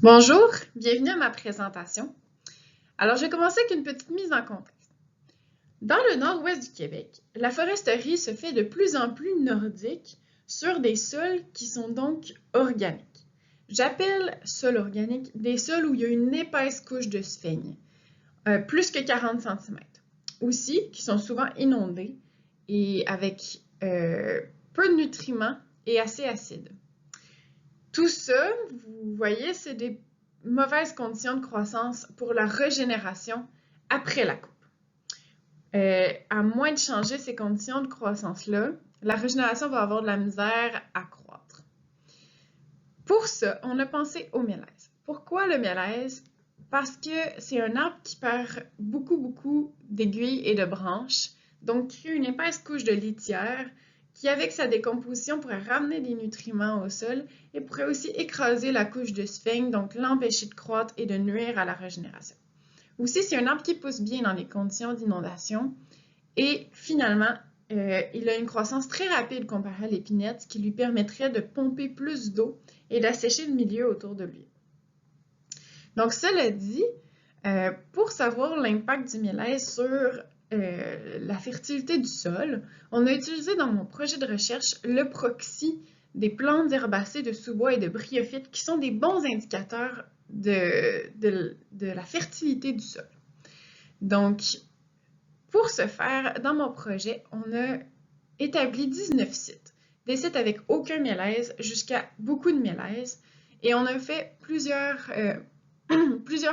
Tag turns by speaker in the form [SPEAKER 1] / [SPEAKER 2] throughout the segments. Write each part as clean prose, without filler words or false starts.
[SPEAKER 1] Bonjour, bienvenue à ma présentation. Alors, je vais commencer avec une petite mise en contexte. Dans le nord-ouest du Québec, la foresterie se fait de plus en plus nordique sur des sols qui sont donc organiques. J'appelle sols organiques des sols où il y a une épaisse couche de sphaigne, plus que 40 cm. Aussi, qui sont souvent inondés et avec peu de nutriments et assez acides. Tout ça, vous voyez, c'est des mauvaises conditions de croissance pour la régénération après la coupe. À moins de changer ces conditions de croissance-là, la régénération va avoir de la misère à croître. Pour ça, on a pensé au mélèze. Pourquoi le mélèze? Parce que c'est un arbre qui perd beaucoup d'aiguilles et de branches, donc crée une épaisse couche de litière qui, avec sa décomposition, pourrait ramener des nutriments au sol et pourrait aussi écraser la couche de sphaigne, donc l'empêcher de croître et de nuire à la régénération. Aussi, c'est un arbre qui pousse bien dans les conditions d'inondation et finalement, il a une croissance très rapide comparée à l'épinette, ce qui lui permettrait de pomper plus d'eau et d'assécher le milieu autour de lui. Donc, cela dit, pour savoir l'impact du mélèze sur la fertilité du sol, on a utilisé dans mon projet de recherche le proxy des plantes herbacées de sous-bois et de bryophytes qui sont des bons indicateurs de la fertilité du sol. Donc, pour ce faire, dans mon projet, on a établi 19 sites. Des sites avec aucun mélèze jusqu'à beaucoup de mélèze. Et on a fait plusieurs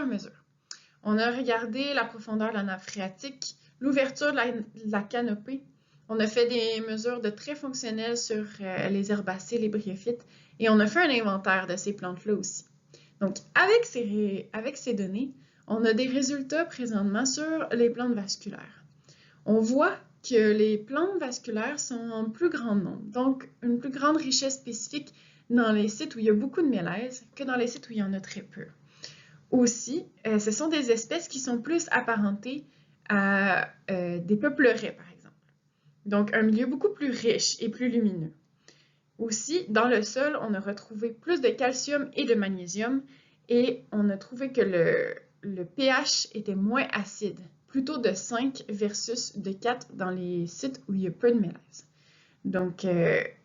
[SPEAKER 1] mesures. On a regardé la profondeur de la nappe phréatique, l'ouverture de la canopée. On a fait des mesures de traits fonctionnels sur les herbacées, les bryophytes. Et on a fait un inventaire de ces plantes-là aussi. Donc, avec ces données, on a des résultats présentement sur les plantes vasculaires. On voit que les plantes vasculaires sont en plus grand nombre, donc une plus grande richesse spécifique dans les sites où il y a beaucoup de mélèze que dans les sites où il y en a très peu. Aussi, ce sont des espèces qui sont plus apparentées à des peupleraies, par exemple. Donc, un milieu beaucoup plus riche et plus lumineux. Aussi, dans le sol, on a retrouvé plus de calcium et de magnésium et on a trouvé que le pH était moins acide, plutôt de 5 versus de 4 dans les sites où il y a peu de mélèze. Donc,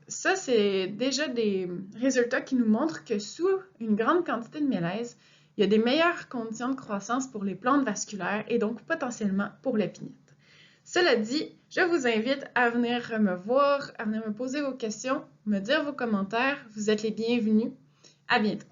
[SPEAKER 1] ça, c'est déjà des résultats qui nous montrent que sous une grande quantité de mélèze, il y a des meilleures conditions de croissance pour les plantes vasculaires et donc potentiellement pour l'épinette. Cela dit, je vous invite à venir me voir, à venir me poser vos questions, me dire vos commentaires. Vous êtes les bienvenus. À bientôt.